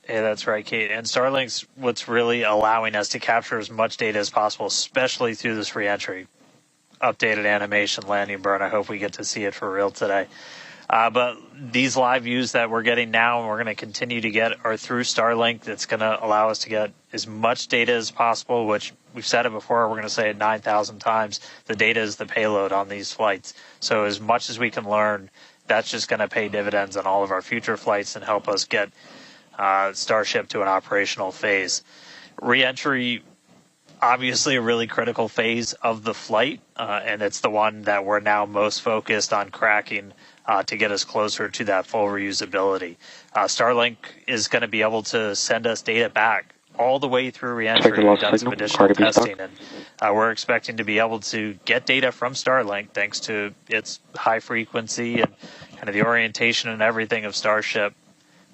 Yeah, that's right, Kate. And Starlink's what's really allowing us to capture as much data as possible, especially through this reentry. Updated animation landing burn. I hope we get to see it for real today. But these live views that we're getting now and we're going to continue to get are through Starlink. That's going to allow us to get as much data as possible, which we've said it before. We're going to say it 9,000 times. The data is the payload on these flights. So as much as we can learn, that's just going to pay dividends on all of our future flights and help us get Starship to an operational phase. Reentry, obviously a really critical phase of the flight, and it's the one that we're now most focused on cracking to get us closer to that full reusability. Starlink is going to be able to send us data back all the way through reentry. We've done some additional testing, and we're expecting to be able to get data from Starlink thanks to its high frequency and kind of the orientation and everything of Starship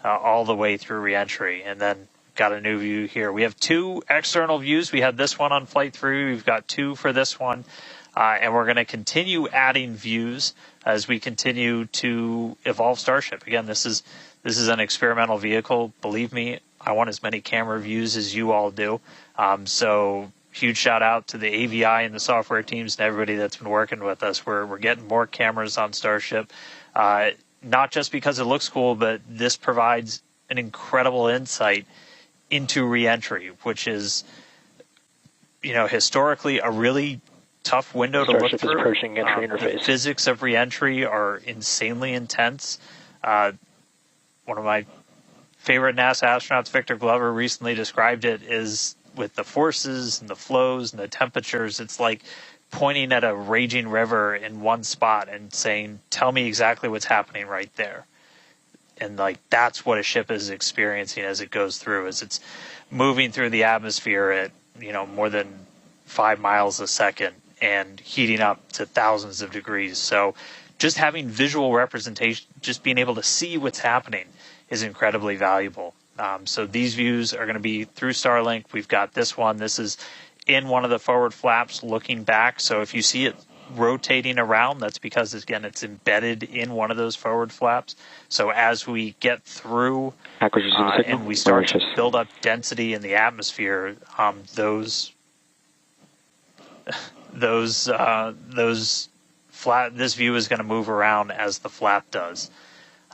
all the way through reentry. And then got a new view here. We have two external views. We had this one on Flight 3. We've got two for this one. And we're going to continue adding views as we continue to evolve Starship. Again, this is an experimental vehicle. Believe me, I want as many camera views as you all do. So huge shout out to the AVI and the software teams and everybody that's been working with us. We're getting more cameras on Starship, not just because it looks cool, but this provides an incredible insight into reentry, which is, historically a really tough window to look through. Approaching entry interface. The physics of reentry are insanely intense. One of my favorite NASA astronauts, Victor Glover, recently described it as with the forces and the flows and the temperatures, it's like pointing at a raging river in one spot and saying, tell me exactly what's happening right there. And that's what a ship is experiencing as it goes through, as it's moving through the atmosphere at, more than 5 miles a second and heating up to thousands of degrees. So just having visual representation, just being able to see what's happening is incredibly valuable. So these views are going to be through Starlink. We've got this one. This is in one of the forward flaps looking back. So if you see it rotating around, that's because, again, it's embedded in one of those forward flaps. So as we get through and we start to build up density in the atmosphere, this view is going to move around as the flap does.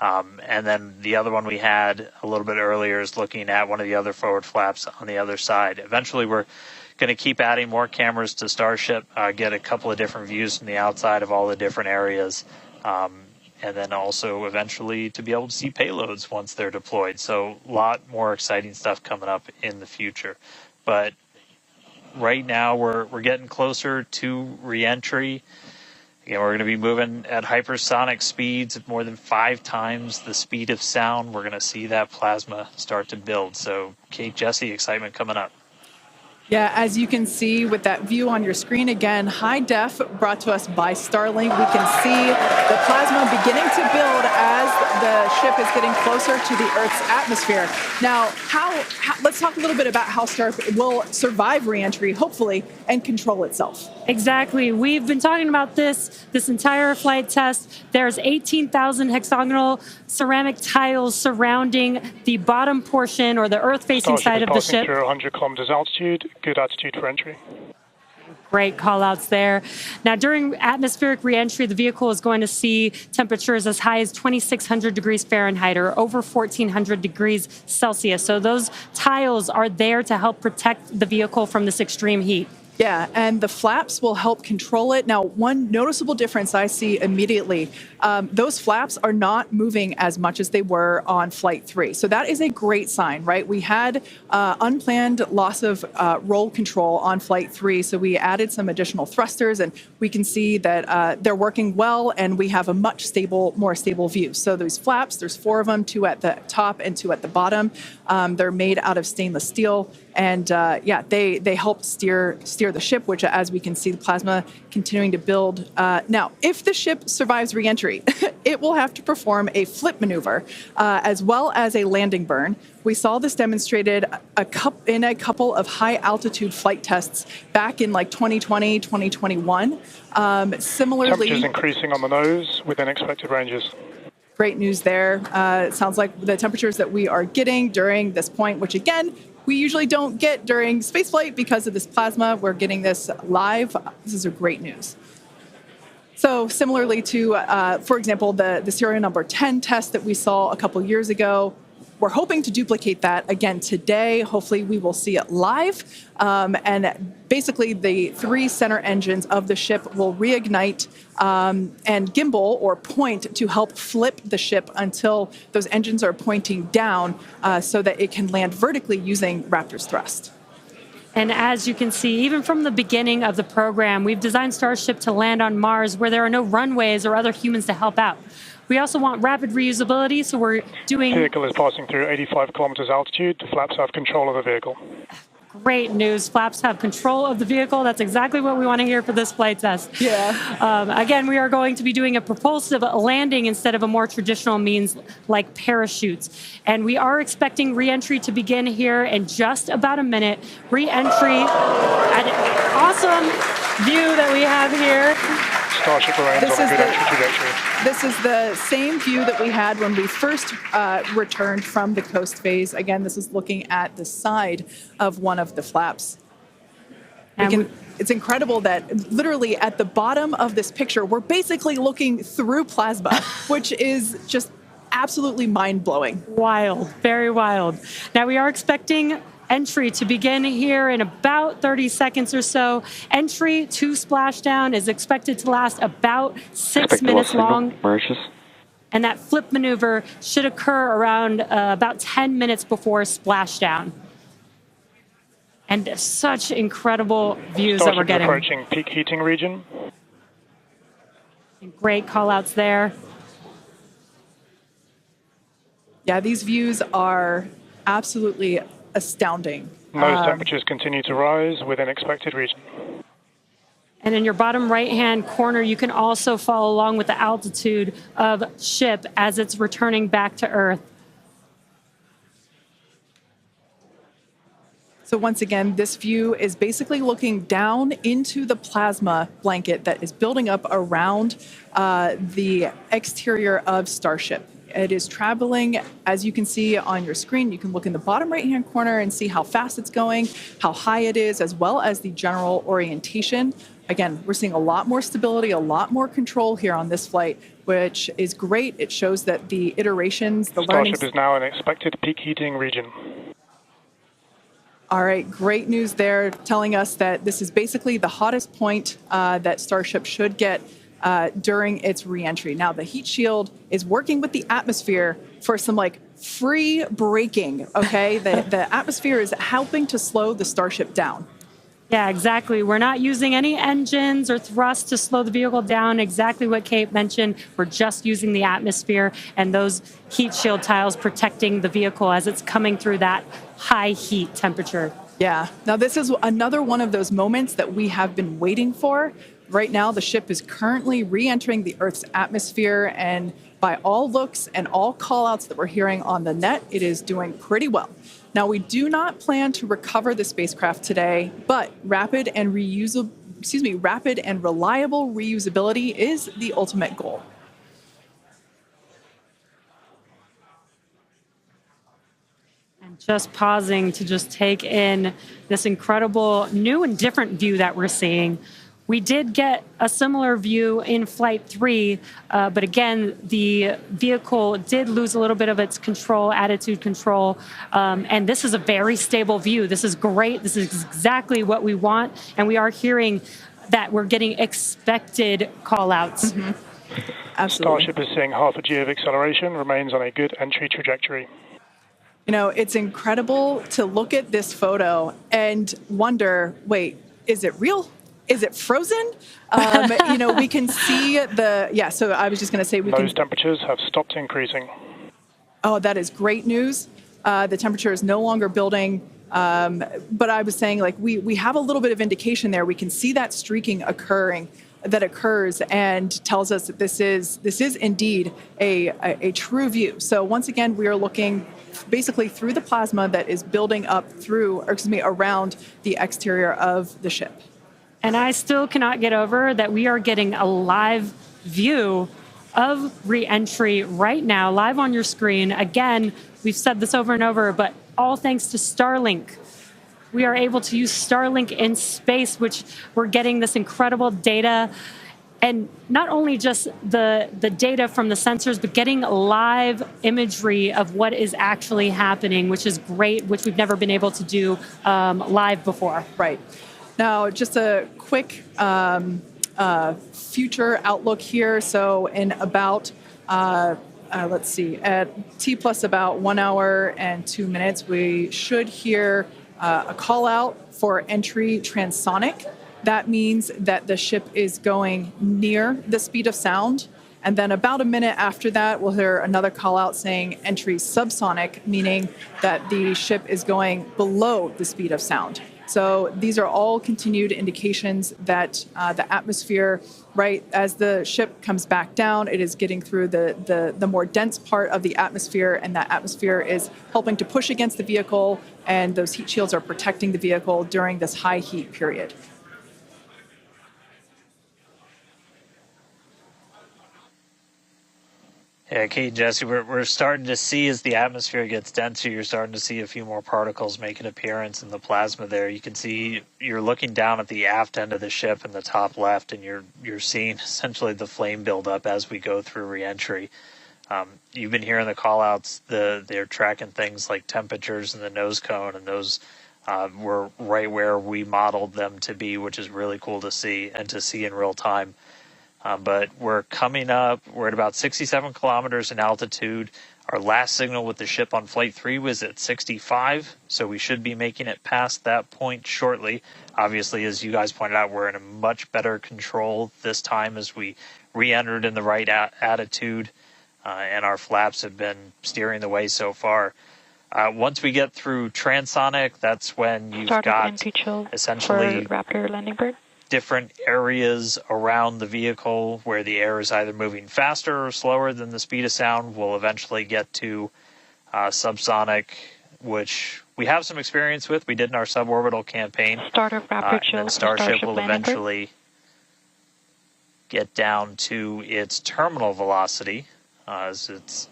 And then the other one we had a little bit earlier is looking at one of the other forward flaps on the other side. Eventually, we're going to keep adding more cameras to Starship, get a couple of different views from the outside of all the different areas, and then also eventually to be able to see payloads once they're deployed. So a lot more exciting stuff coming up in the future. But right now we're getting closer to reentry. Again, we're going to be moving at hypersonic speeds of more than 5 times the speed of sound. We're going to see that plasma start to build. So, Kate, Jesse, excitement coming up. Yeah, as you can see with that view on your screen, again, high def brought to us by Starlink. We can see the plasma beginning to build as the ship is getting closer to the Earth's atmosphere. Now, let's talk a little bit about how Starship will survive reentry, hopefully, and control itself. Exactly. We've been talking about this entire flight test. There's 18,000 hexagonal ceramic tiles surrounding the bottom portion or the Earth-facing side of the ship. Through 100 kilometers altitude, good altitude for entry. Great call-outs there. Now, during atmospheric reentry, the vehicle is going to see temperatures as high as 2,600 degrees Fahrenheit or over 1,400 degrees Celsius. So those tiles are there to help protect the vehicle from this extreme heat. Yeah, and the flaps will help control it. Now, one noticeable difference I see immediately, those flaps are not moving as much as they were on Flight 3. So that is a great sign, right? We had unplanned loss of roll control on Flight 3, so we added some additional thrusters, and we can see that they're working well, and we have a much more stable view. So those flaps, there's 4 of them, 2 at the top and 2 at the bottom. They're made out of stainless steel. And they help steer the ship, which, as we can see, the plasma continuing to build. Now, if the ship survives reentry, it will have to perform a flip maneuver as well as a landing burn. We saw this demonstrated in a couple of high-altitude flight tests back in 2020, 2021. Similarly, temperatures increasing on the nose within expected ranges. Great news there. It sounds like the temperatures that we are getting during this point, which again, we usually don't get during spaceflight because of this plasma. We're getting this live. This is a great news. So similarly to, for example, the serial number 10 test that we saw a couple years ago, we're hoping to duplicate that again today. Hopefully we will see it live. And basically the 3 center engines of the ship will reignite and gimbal or point to help flip the ship until those engines are pointing down so that it can land vertically using Raptor's thrust. And as you can see, even from the beginning of the program, we've designed Starship to land on Mars where there are no runways or other humans to help out. We also want rapid reusability, so we're doing... The vehicle is passing through 85 kilometers altitude. The flaps have control of the vehicle. Great news. Flaps have control of the vehicle. That's exactly what we want to hear for this flight test. Yeah. Again, we are going to be doing a propulsive landing instead of a more traditional means like parachutes. And we are expecting re-entry to begin here in just about a minute. Re-entry, an awesome view that we have here. Starship remains on a good entry trajectory. This is the same view that we had when we first returned from the coast phase. Again, this is looking at the side of one of the flaps. It's incredible that literally at the bottom of this picture, we're basically looking through plasma, which is just absolutely mind-blowing. Wild, very wild. Now we are expecting entry to begin here in about 30 seconds or so. Entry to splashdown is expected to last about 6 minutes long. And that flip maneuver should occur around about 10 minutes before splashdown. And such incredible views that we're getting. Approaching peak heating region. Great call-outs there. Yeah, these views are absolutely astounding. Nose temperatures continue to rise within expected region. And in your bottom right-hand corner, you can also follow along with the altitude of ship as it's returning back to Earth. So once again, this view is basically looking down into the plasma blanket that is building up around the exterior of Starship. It is traveling, as you can see on your screen. You can look in the bottom right-hand corner and see how fast it's going, how high it is, as well as the general orientation. Again, we're seeing a lot more stability, a lot more control here on this flight, which is great. It shows that the iterations, the learning... Starship is now in expected peak heating region. All right, great news there, telling us that this is basically the hottest point that Starship should get during its reentry. Now, the heat shield is working with the atmosphere for some free braking, okay? The atmosphere is helping to slow the Starship down. Yeah, exactly. We're not using any engines or thrust to slow the vehicle down. Exactly what Kate mentioned. We're just using the atmosphere and those heat shield tiles protecting the vehicle as it's coming through that high heat temperature. Yeah. Now, this is another one of those moments that we have been waiting for. Right now, the ship is currently re-entering the Earth's atmosphere, and by all looks and all call-outs that we're hearing on the net, it is doing pretty well. Now, we do not plan to recover the spacecraft today, but rapid and reliable reusability is the ultimate goal. And just pausing to just take in this incredible new and different view that we're seeing. We did get a similar view in Flight 3, but again, the vehicle did lose a little bit of its control, attitude control, and this is a very stable view. This is great. This is exactly what we want, and we are hearing that we're getting expected call-outs. Mm-hmm. Absolutely. Starship is seeing half a G of acceleration, remains on a good entry trajectory. You know, it's incredible to look at this photo and wonder, wait, is it real? Is it frozen? We can see so I was just going to say Those temperatures have stopped increasing. Oh, that is great news. The temperature is no longer building. But I was saying, we have a little bit of indication there. We can see that streaking that occurs and tells us that this is indeed a true view. So once again, we are looking basically through the plasma that is building up around the exterior of the ship. And I still cannot get over that we are getting a live view of re-entry right now, live on your screen. Again, we've said this over and over, but all thanks to Starlink. We are able to use Starlink in space, which we're getting this incredible data. And not only just the data from the sensors, but getting live imagery of what is actually happening, which is great, which we've never been able to do live before. Right. Now, just a quick future outlook here. So in about, let's see, at T plus about 1 hour and 2 minutes, we should hear a call out for entry transonic. That means that the ship is going near the speed of sound. And then about a minute after that, we'll hear another call out saying entry subsonic, meaning that the ship is going below the speed of sound. So these are all continued indications that the atmosphere, right, as the ship comes back down, it is getting through the more dense part of the atmosphere, and that atmosphere is helping to push against the vehicle, and those heat shields are protecting the vehicle during this high heat period. Yeah, Kate and Jesse, we're starting to see as the atmosphere gets denser, you're starting to see a few more particles make an appearance in the plasma there. You can see you're looking down at the aft end of the ship in the top left, and you're seeing essentially the flame build up as we go through reentry. You've been hearing the call-outs. They're tracking things like temperatures in the nose cone, and those were right where we modeled them to be, which is really cool to see and to see in real time. But we're coming up. We're at about 67 kilometers in altitude. Our last signal with the ship on Flight 3 was at 65, so we should be making it past that point shortly. Obviously, as you guys pointed out, we're in a much better control this time as we re-entered in the right attitude, and our flaps have been steering the way so far. Once we get through transonic, that's when you've got essentially Raptor landing bird. Different areas around the vehicle where the air is either moving faster or slower than the speed of sound. We'll eventually get to subsonic, which we have some experience with. We did in our suborbital campaign. Start of Raptor chill. And Starship will eventually get down to its terminal velocity as it's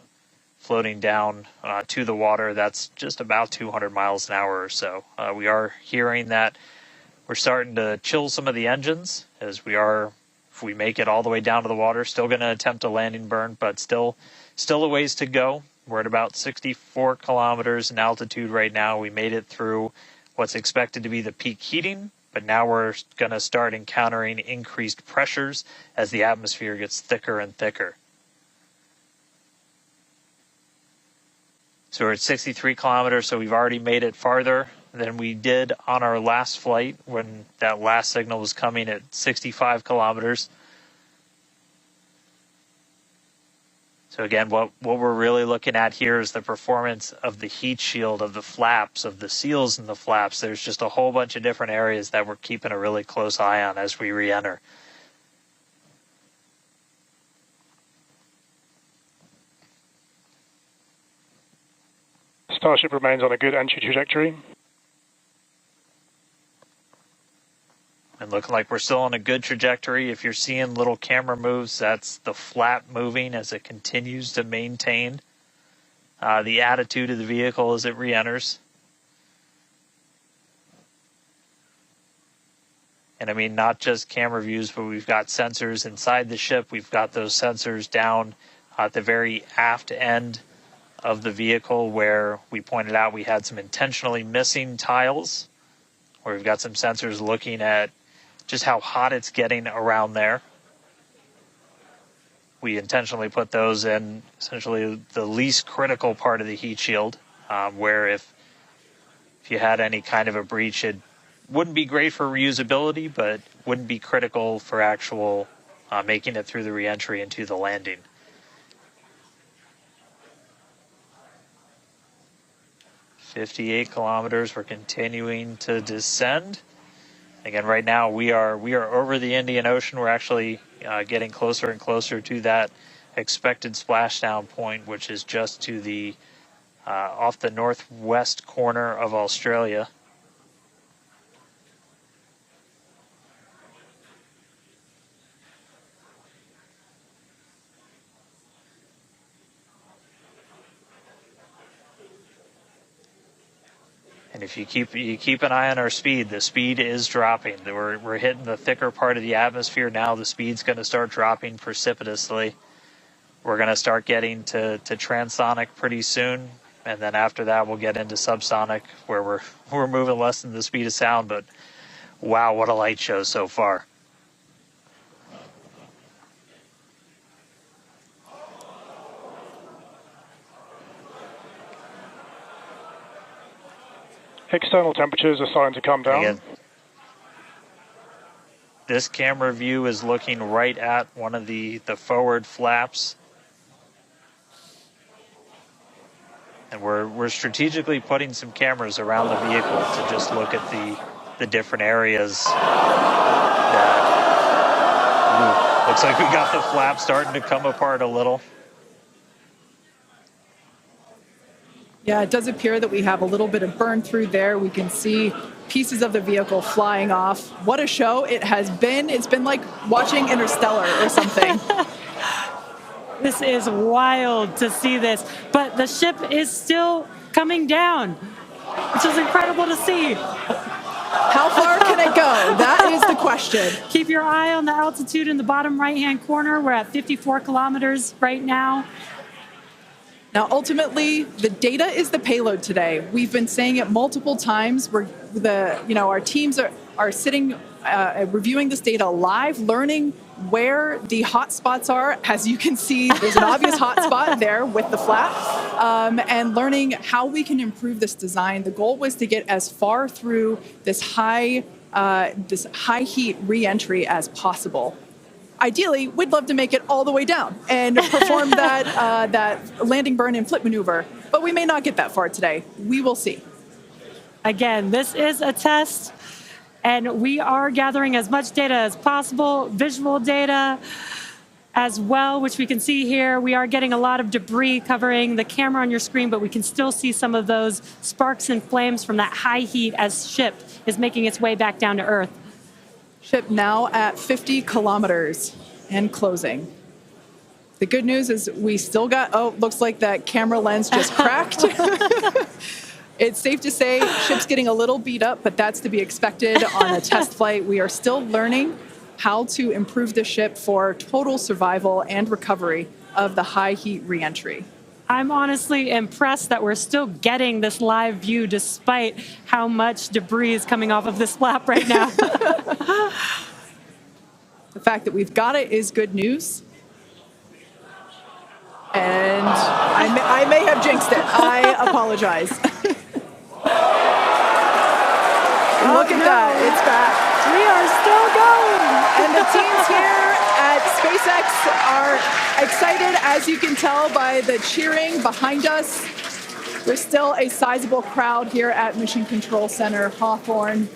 floating down to the water. That's just about 200 miles an hour or so. We are hearing that we're starting to chill some of the engines as we are, if we make it all the way down to the water, still going to attempt a landing burn, but still a ways to go. We're at about 64 kilometers in altitude right now. We made it through what's expected to be the peak heating, but now we're going to start encountering increased pressures as the atmosphere gets thicker and thicker. So we're at 63 kilometers, so we've already made it farther than we did on our last flight when that last signal was coming at 65 kilometers. So again, what we're really looking at here is the performance of the heat shield, of the flaps, of the seals in the flaps. There's just a whole bunch of different areas that we're keeping a really close eye on as we re-enter. Starship remains on a good entry trajectory. And looking like we're still on a good trajectory. If you're seeing little camera moves, that's the flap moving as it continues to maintain the attitude of the vehicle as it re-enters. And I mean, not just camera views, but we've got sensors inside the ship. We've got those sensors down at the very aft end of the vehicle where we pointed out we had some intentionally missing tiles, where we've got some sensors looking at just how hot it's getting around there. We intentionally put those in essentially the least critical part of the heat shield, where if you had any kind of a breach, it wouldn't be great for reusability, but wouldn't be critical for actual making it through the reentry into the landing. "58 kilometers, we're continuing to descend. Again, right now we are over the Indian Ocean. We're actually getting closer and closer to that expected splashdown point, which is just to the off the northwest corner of Australia. And if you keep an eye on our speed, the speed is dropping. We're hitting the thicker part of the atmosphere now. The speed's going to start dropping precipitously. We're going to start getting to transonic pretty soon, and then after that we'll get into subsonic, where we're moving less than the speed of sound. But wow, what a light show so far! External temperatures are starting to come down. Again, this camera view is looking right at one of the forward flaps. And we're strategically putting some cameras around the vehicle to just look at the different areas. Looks like we got the flap starting to come apart a little. Yeah, it does appear that we have a little bit of burn through there. We can see pieces of the vehicle flying off. What a show it has been. It's been like watching Interstellar or something. This is wild to see this, but the ship is still coming down, which is incredible to see. How far can it go? That is the question. Keep your eye on the altitude in the bottom right-hand corner. We're at 54 kilometers right now. Now, ultimately, the data is the payload today. We've been saying it multiple times. Our teams are sitting, reviewing this data live, learning where the hot spots are. As you can see, there's an obvious hot spot there with the flap, and learning how we can improve this design. The goal was to get as far through this high heat re-entry as possible. Ideally, we'd love to make it all the way down and perform that landing burn and flip maneuver, but we may not get that far today. We will see. Again, this is a test, and we are gathering as much data as possible, visual data as well, which we can see here. We are getting a lot of debris covering the camera on your screen, but we can still see some of those sparks and flames from that high heat as ship is making its way back down to Earth. Ship now at 50 kilometers and closing. The good news is we still got, looks like that camera lens just cracked. It's safe to say ship's getting a little beat up, but that's to be expected on a test flight. We are still learning how to improve the ship for total survival and recovery of the high heat reentry. I'm honestly impressed that we're still getting this live view despite how much debris is coming off of this flap right now. The fact that we've got it is good news. And I may have jinxed it. I apologize. Look at that. It's back. We are still going. And the teams here at SpaceX are excited, as you can tell by the cheering behind us. There's still a sizable crowd here at Mission Control Center Hawthorne.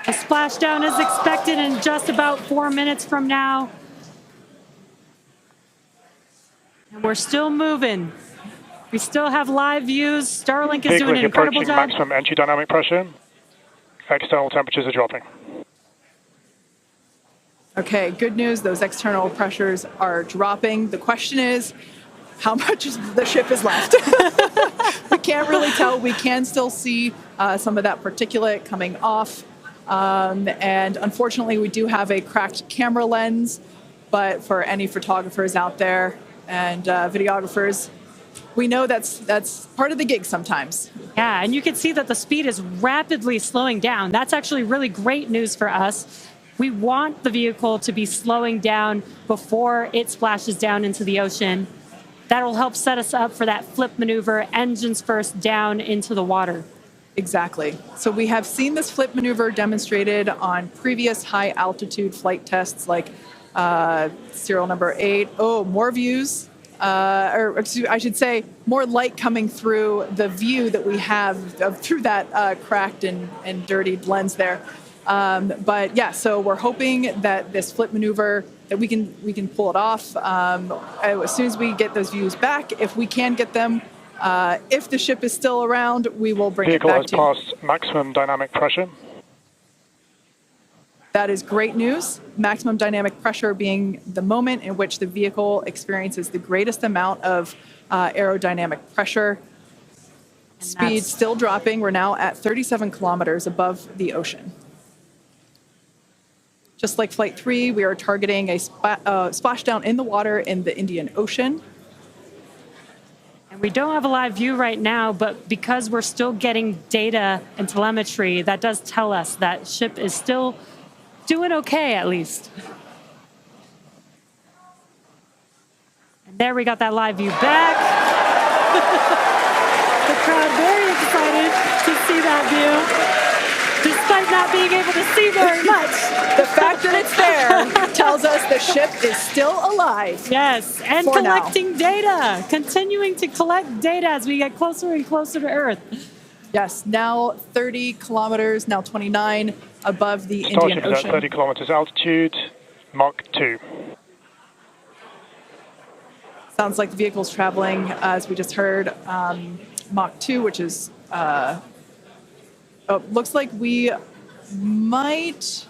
A splashdown is expected in just about 4 minutes from now. And we're still moving. We still have live views. Starlink is doing an incredible job. Maximum entry dynamic pressure. External temperatures are dropping. Okay, good news. Those external pressures are dropping. The question is, how much of the ship is left? We can't really tell. We can still see some of that particulate coming off. And unfortunately, we do have a cracked camera lens. But for any photographers out there and videographers, we know that's part of the gig sometimes. Yeah, and you can see that the speed is rapidly slowing down. That's actually really great news for us. We want the vehicle to be slowing down before it splashes down into the ocean. That'll help set us up for that flip maneuver, engines first down into the water. Exactly. So we have seen this flip maneuver demonstrated on previous high altitude flight tests like serial number 8. Oh, more views. Or I should say, more light coming through the view that we have through that cracked and dirtied lens there. But yeah, so we're hoping that this flip maneuver, that we can pull it off as soon as we get those views back. If we can get them, if the ship is still around, we will bring it back to you. Vehicle has passed maximum dynamic pressure. That is great news. Maximum dynamic pressure being the moment in which the vehicle experiences the greatest amount of aerodynamic pressure. Speed still dropping. We're now at 37 kilometers above the ocean. Just like Flight 3, we are targeting a splashdown in the water in the Indian Ocean. And we don't have a live view right now, but because we're still getting data and telemetry, that does tell us that ship is still doing okay, at least. And there we got that live view back. The crowd very excited to see that view, despite not being able to see very much. The fact that it's there tells us the ship is still alive. Yes, and collecting data, continuing to collect data as we get closer and closer to Earth. Yes, now 30 kilometers, now 29 above the Indian Starship is Ocean. at 30 kilometers altitude, Mach 2. Sounds like the vehicle's traveling, as we just heard, Mach 2, which is, looks like we might,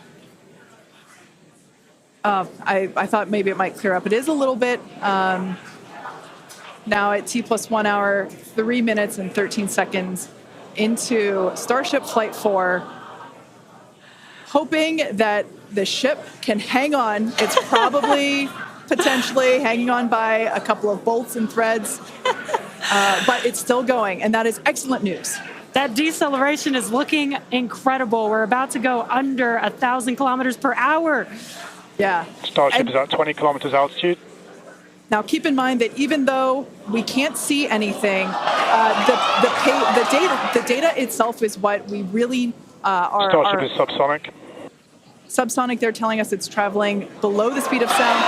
I thought maybe it might clear up. It is a little bit, now at T plus 1 hour, 3 minutes and 13 seconds into Starship Flight 4, hoping that the ship can hang on. It's probably potentially hanging on by a couple of bolts and threads, but it's still going, and that is excellent news. That deceleration is looking incredible. We're about to go under 1,000 kilometers per hour. Yeah. Starship is at 20 kilometers altitude. Now, keep in mind that even though we can't see anything, the data itself is what we really are. Starship is subsonic. Subsonic, they're telling us it's traveling below the speed of sound.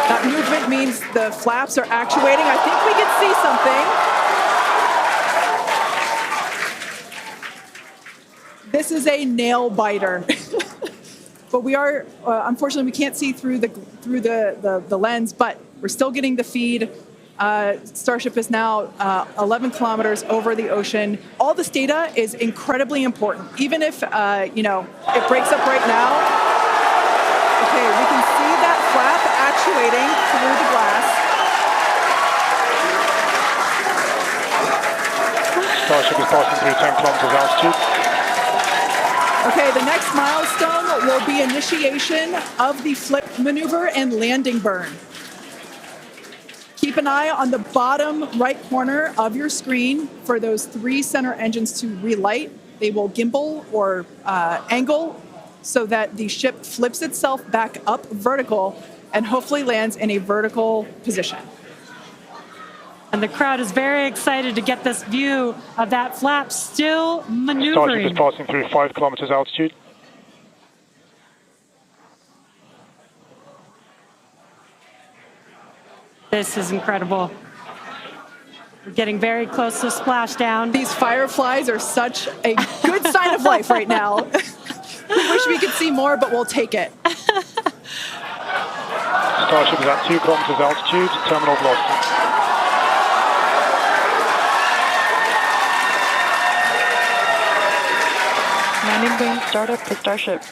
That movement means the flaps are actuating. I think we can see something. This is a nail biter. But we are, unfortunately, we can't see through the lens, but we're still getting the feed. Starship is now 11 kilometers over the ocean. All this data is incredibly important, even if, it breaks up right now. Okay, we can see that flap actuating through the glass. Starship is passing through 10 kilometers altitude. Okay, the next milestone will be initiation of the flip maneuver and landing burn. Keep an eye on the bottom right corner of your screen for those 3 center engines to relight. They will gimbal or angle so that the ship flips itself back up vertical and hopefully lands in a vertical position. And the crowd is very excited to get this view of that flap still maneuvering. Starship is passing through 5 kilometers altitude. This is incredible. We're getting very close to splashdown. These fireflies are such a good sign of life right now. We wish we could see more, but we'll take it. Starship is at 2 kilometers altitude, terminal velocity. Landing burn startup for Starship.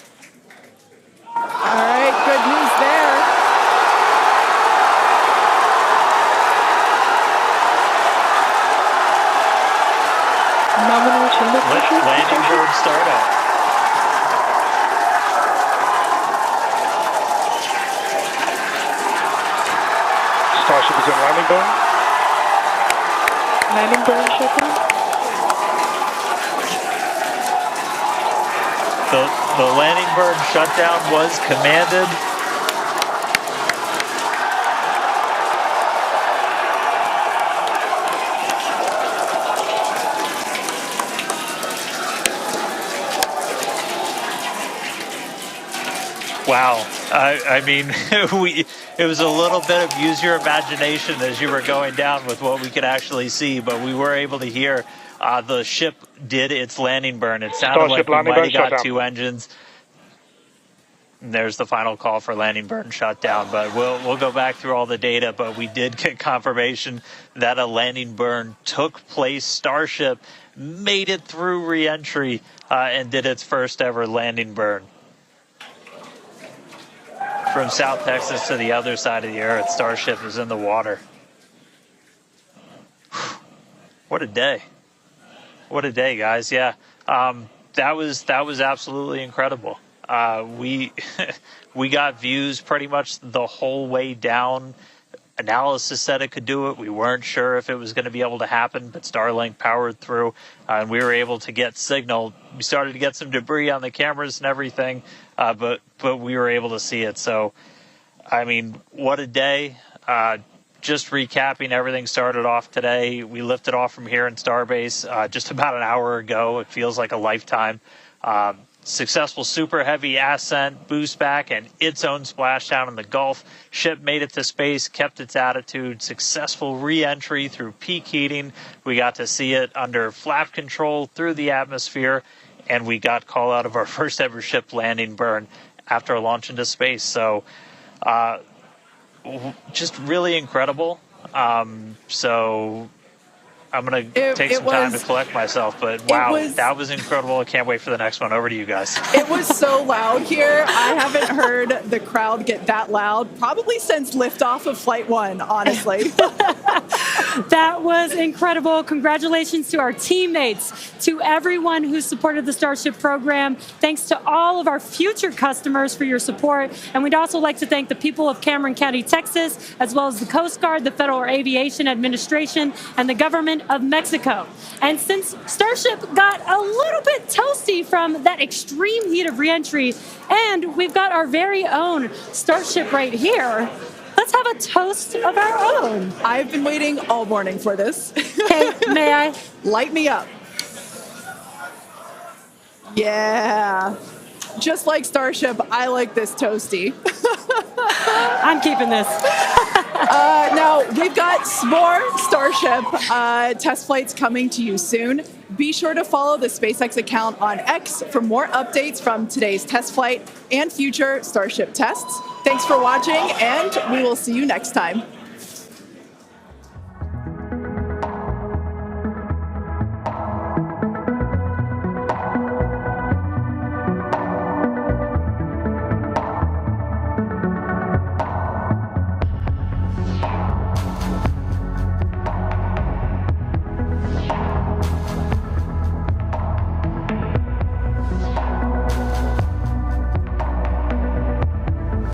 All right, good news there. Nominal chamber pressure. Landing burn startup. Starship is in landing burn. Landing burn shutdown. The landing burn shutdown was commanded. Wow. I mean, it was a little bit of use your imagination as you were going down with what we could actually see, but we were able to hear the ship did its landing burn. It sounded Starship like we might have got shutdown. 2 engines. And there's the final call for landing burn shutdown, but we'll go back through all the data, but we did get confirmation that a landing burn took place. Starship made it through re-entry and did its first ever landing burn. from South Texas to the other side of the earth. Starship is in the water. What a day. What a day, guys. Yeah. That was absolutely incredible. We we got views pretty much the whole way down. Analysis said it could do it. We weren't sure if it was going to be able to happen, but Starlink powered through, and we were able to get signal. We started to get some debris on the cameras and everything, but we were able to see it. So, I mean, what a day. Just recapping, everything started off today. We lifted off from here in Starbase just about an hour ago. It feels like a lifetime. Successful super heavy ascent, boost back, and its own splashdown in the Gulf. Ship made it to space, kept its attitude. Successful re-entry through peak heating. We got to see it under flap control through the atmosphere, and we got call out of our first ever ship landing burn after a launch into space. So, just really incredible. So I'm going to take some time to collect myself, but wow, that was incredible. I can't wait for the next one. Over to you guys. It was so loud here. I haven't heard the crowd get that loud probably since liftoff of Flight 1, honestly. That was incredible. Congratulations to our teammates, to everyone who supported the Starship program. Thanks to all of our future customers for your support. And we'd also like to thank the people of Cameron County, Texas, as well as the Coast Guard, the Federal Aviation Administration, and the government of Mexico. And since Starship got a little bit toasty from that extreme heat of reentry, and we've got our very own Starship right here, let's have a toast of our own. I've been waiting all morning for this. Okay, may I? Light me up. Yeah. Just like Starship, I like this toasty. I'm keeping this. Now, we've got more Starship test flights coming to you soon. Be sure to follow the SpaceX account on X for more updates from today's test flight and future Starship tests. Thanks for watching, and we will see you next time.